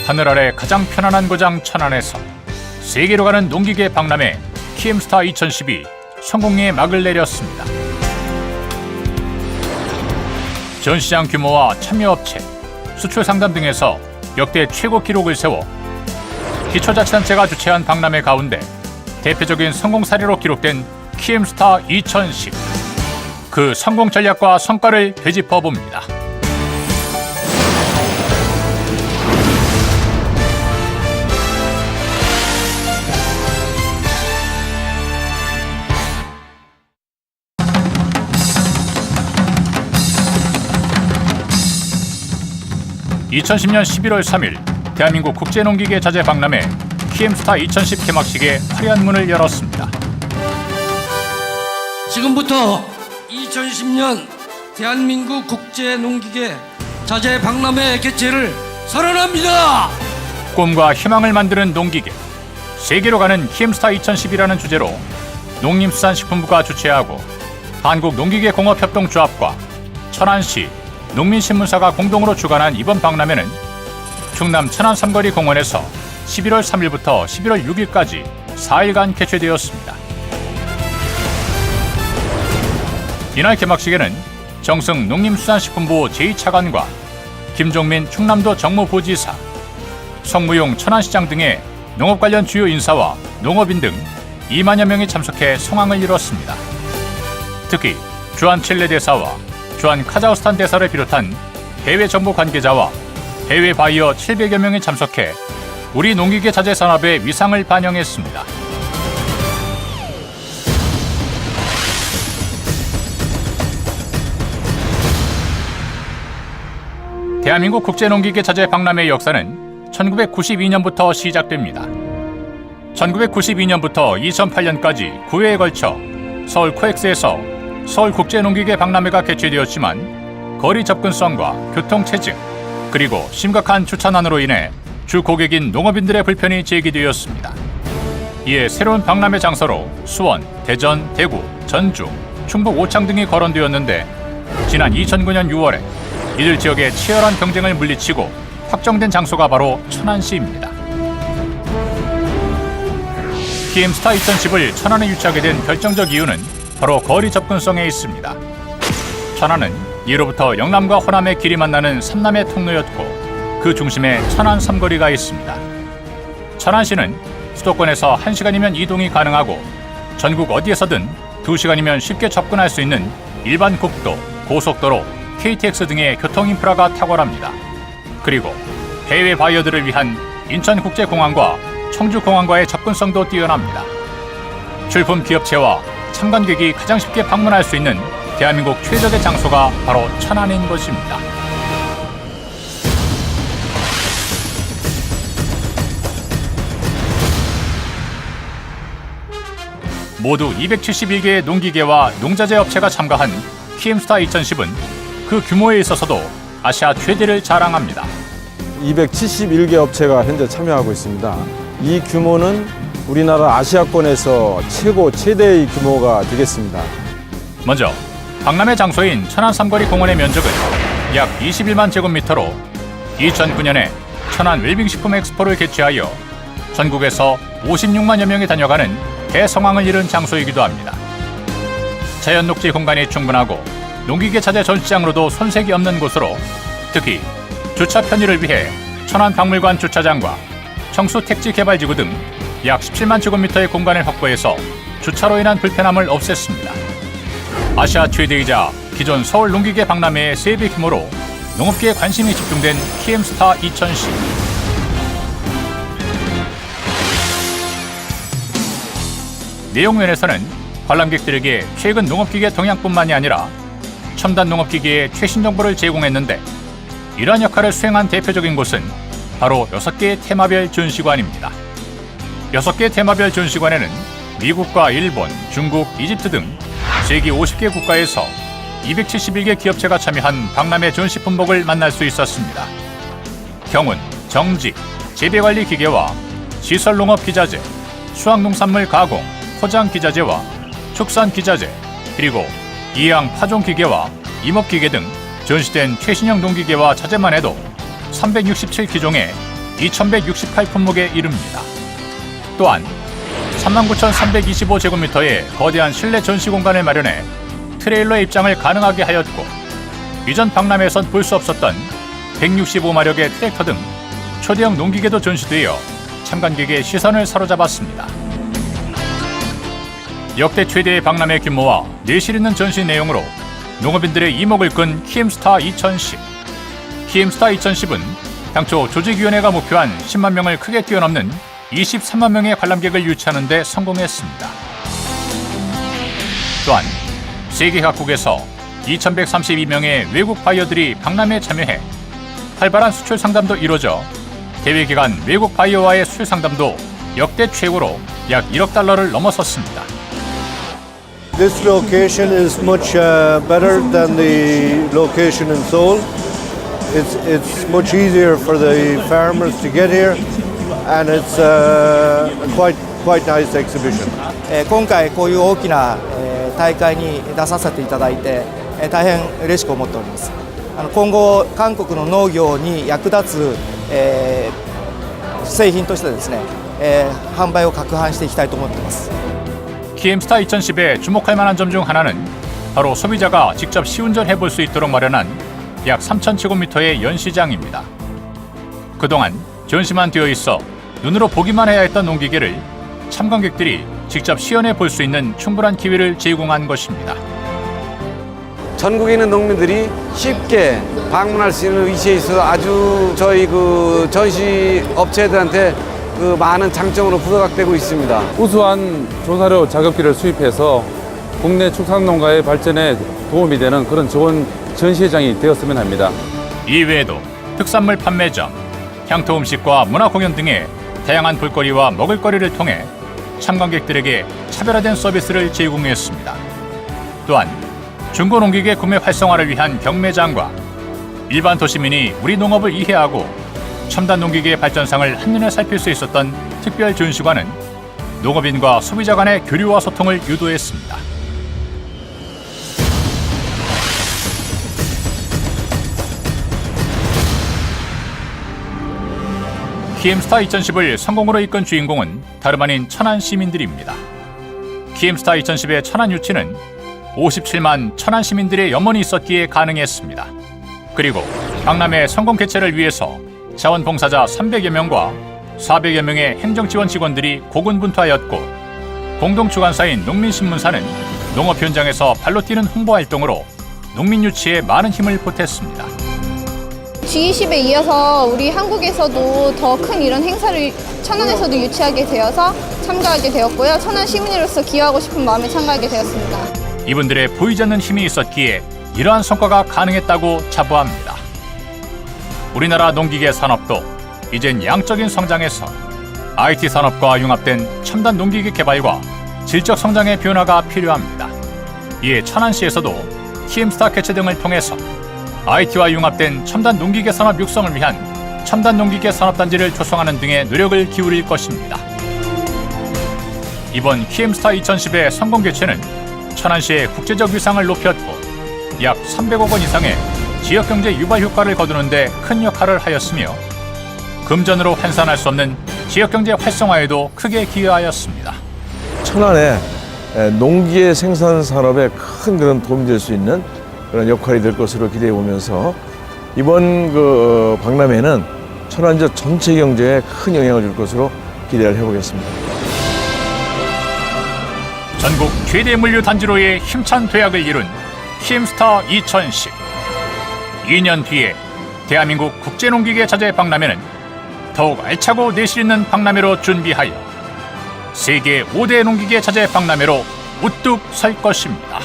하늘 아래 가장 편안한 고장 천안에서 세계로 가는 농기계 박람회 키엠스타 2012 성공리에 막을 내렸습니다. 전시장 규모와 참여업체, 수출 상담 등에서 역대 최고 기록을 세워 기초자치단체가 주최한 박람회 가운데 대표적인 성공 사례로 기록된 키엠스타 2010. 그 성공 전략과 성과를 되짚어 봅니다. (2010년 11월 3일) 대한민국 국제농기계 자재 박람회 키엠스타 2010 개막식에 화려한 문을 열었습니다. 지금부터 2010년 대한민국 국제농기계 자재 박람회 개최를 선언합니다. 꿈과 희망을 만드는 농기계, 세계로 가는 키엠스타 2010이라는 주제로 농림수산식품부가 주최하고 한국농기계공업협동조합과 천안시 농민신문사가 공동으로 주관한 이번 박람회는 충남 천안 삼거리 공원에서 11월 3일부터 11월 6일까지 4일간 개최되었습니다. 이날 개막식에는 정승 농림수산식품부 제2차관과 김종민 충남도 정무부지사, 성무용 천안시장 등의 농업 관련 주요 인사와 농업인 등 2만여 명이 참석해 성황을 이뤘습니다. 특히 주한 칠레 대사와 주한 카자흐스탄 대사를 비롯한 해외 정보 관계자와 해외 바이어 700여 명이 참석해 우리 농기계 자재 산업의 위상을 반영했습니다. 대한민국 국제농기계 자재 박람회의 역사는 1992년부터 시작됩니다. 1992년부터 2008년까지 9회에 걸쳐 서울 코엑스에서 서울국제농기계 박람회가 개최되었지만 거리 접근성과 교통체증, 그리고 심각한 주차난으로 인해 주 고객인 농업인들의 불편이 제기되었습니다. 이에 새로운 박람회 장소로 수원, 대전, 대구, 전주, 충북 오창 등이 거론되었는데 지난 2009년 6월에 이들 지역의 치열한 경쟁을 물리치고 확정된 장소가 바로 천안시입니다. 키엠스타 2010을 천안에 유치하게 된 결정적 이유는 바로 거리 접근성에 있습니다. 천안은 예로부터 영남과 호남의 길이 만나는 삼남의 통로였고 그 중심에 천안 삼거리가 있습니다. 천안시는 수도권에서 1시간이면 이동이 가능하고 전국 어디에서든 2시간이면 쉽게 접근할 수 있는 일반 국도, 고속도로, KTX 등의 교통인프라가 탁월합니다. 그리고 해외 바이어들을 위한 인천국제공항과 청주공항과의 접근성도 뛰어납니다. 출품 기업체와 참관객이 가장 쉽게 방문할 수 있는 대한민국 최적의 장소가 바로 천안인 것입니다. 모두 271개의 농기계와 농자재 업체가 참가한 키엠스타 2010은 그 규모에 있어서도 아시아 최대를 자랑합니다. 271개 업체가 현재 참여하고 있습니다. 이 규모는 우리나라 아시아권에서 최대의 규모가 되겠습니다. 먼저 박람회 장소인 천안 삼거리 공원의 면적은 약 21만 제곱미터로 2009년에 천안 웰빙식품 엑스포를 개최하여 전국에서 56만여 명이 다녀가는 대성황을 이룬 장소이기도 합니다. 자연 녹지 공간이 충분하고 농기계 자재 전시장으로도 손색이 없는 곳으로 특히 주차 편의를 위해 천안박물관 주차장과 청수 택지 개발지구 등 약 17만 제곱미터의 공간을 확보해서 주차로 인한 불편함을 없앴습니다. 아시아 최대이자 기존 서울 농기계 박람회의 3배 규모로 농업계에 관심이 집중된 키엠스타 2010. 내용 면에서는 관람객들에게 최근 농업기계 동향뿐만이 아니라 첨단 농업기계의 최신 정보를 제공했는데 이러한 역할을 수행한 대표적인 곳은 바로 6개의 테마별 전시관입니다. 6개의 테마별 전시관에는 미국과 일본, 중국, 이집트 등 세계 50개 국가에서 271개 기업체가 참여한 박람회 전시 품목을 만날 수 있었습니다. 경운, 정직, 재배관리 기계와 시설농업 기자재, 수확농산물 가공, 포장 기자재와 축산 기자재, 그리고 이양 파종 기계와 임업 기계 등 전시된 최신형 농기계와 자재만 해도 367기종의 2168품목에 이릅니다. 또한 39,325제곱미터의 거대한 실내 전시 공간을 마련해 트레일러 입장을 가능하게 하였고, 이전 박람회에선 볼 수 없었던 165마력의 트랙터 등 초대형 농기계도 전시되어 참관객의 시선을 사로잡았습니다. 역대 최대의 박람회 규모와 내실 있는 전시 내용으로 농업인들의 이목을 끈 키엠스타 2010. 키엠스타 2010은 당초 조직위원회가 목표한 10만 명을 크게 뛰어넘는 23만 명의 관람객을 유치하는 데 성공했습니다. 또한 세계 각국에서 2,132명의 외국 바이어들이 박람회에 참여해 활발한 수출 상담도 이뤄져 대회 기간 외국 바이어와의 수출 상담도 역대 최고로 약 1억 달러를 넘어섰습니다. This location is much better than the location in Seoul. It's much easier for the farmers to get here, and it's a quite nice exhibition. 今回こういう大きな大会に出させていただいて大変嬉しく思っております。今後韓国の農業に役立つ製品としてですね、販売を拡販していきたいと思っています。 키엠스타 2010에 주목할 만한 점 중 하나는 바로 소비자가 직접 시운전해 볼 수 있도록 마련한 약 3,000제곱미터의 연시장입니다. 그동안 전시만 되어 있어 눈으로 보기만 해야 했던 농기계를 참관객들이 직접 시연해 볼 수 있는 충분한 기회를 제공한 것입니다. 전국에 있는 농민들이 쉽게 방문할 수 있는 위치에 있어서 아주 저희 그 전시 업체들한테 그 많은 장점으로 부각되고 있습니다. 우수한 조사료 작업기를 수입해서 국내 축산농가의 발전에 도움이 되는 그런 좋은 전시회장이 되었으면 합니다. 이외에도 특산물 판매점, 향토 음식과 문화 공연 등의 다양한 볼거리와 먹을거리를 통해 참관객들에게 차별화된 서비스를 제공했습니다. 또한 중고농기계 구매 활성화를 위한 경매장과 일반 도시민이 우리 농업을 이해하고 첨단 농기계의 발전상을 한눈에 살필 수 있었던 특별 전시관은 농업인과 소비자 간의 교류와 소통을 유도했습니다. 키엠스타 2010을 성공으로 이끈 주인공은 다름 아닌 천안 시민들입니다. 키엠스타 2010의 천안 유치는 57만 천안 시민들의 염원이 있었기에 가능했습니다. 그리고 박람회 성공 개최를 위해서 자원봉사자 300여 명과 400여 명의 행정지원 직원들이 고군분투하였고, 공동주관사인 농민신문사는 농업 현장에서 발로 뛰는 홍보활동으로 농민 유치에 많은 힘을 보탰습니다. G20에 이어서 우리 한국에서도 더 큰 이런 행사를 천안에서도 유치하게 되어서 참가하게 되었고요. 천안 시민으로서 기여하고 싶은 마음에 참가하게 되었습니다. 이분들의 보이지 않는 힘이 있었기에 이러한 성과가 가능했다고 자부합니다. 우리나라 농기계 산업도 이젠 양적인 성장에서 IT 산업과 융합된 첨단 농기계 개발과 질적 성장의 변화가 필요합니다. 이에 천안시에서도 키엠스타 개최 등을 통해서 IT와 융합된 첨단 농기계 산업 육성을 위한 첨단 농기계 산업단지를 조성하는 등의 노력을 기울일 것입니다. 이번 키엠스타 2010의 성공 개최는 천안시의 국제적 위상을 높였고 약 300억 원 이상의 지역경제 유발 효과를 거두는 데 큰 역할을 하였으며, 금전으로 환산할 수 없는 지역경제 활성화에도 크게 기여하였습니다. 천안에 농기계 생산 산업에 큰 그런 도움이 될 수 있는 그런 역할이 될 것으로 기대해 보면서 이번 그 박람회는 천안 지역 전체 경제에 큰 영향을 줄 것으로 기대를 해보겠습니다. 전국 최대 물류 단지로의 힘찬 도약을 이룬 키엠스타 2010. 2년 뒤에 대한민국 국제농기계 자재 박람회는 더욱 알차고 내실 있는 박람회로 준비하여 세계 5대 농기계 자재 박람회로 우뚝 설 것입니다.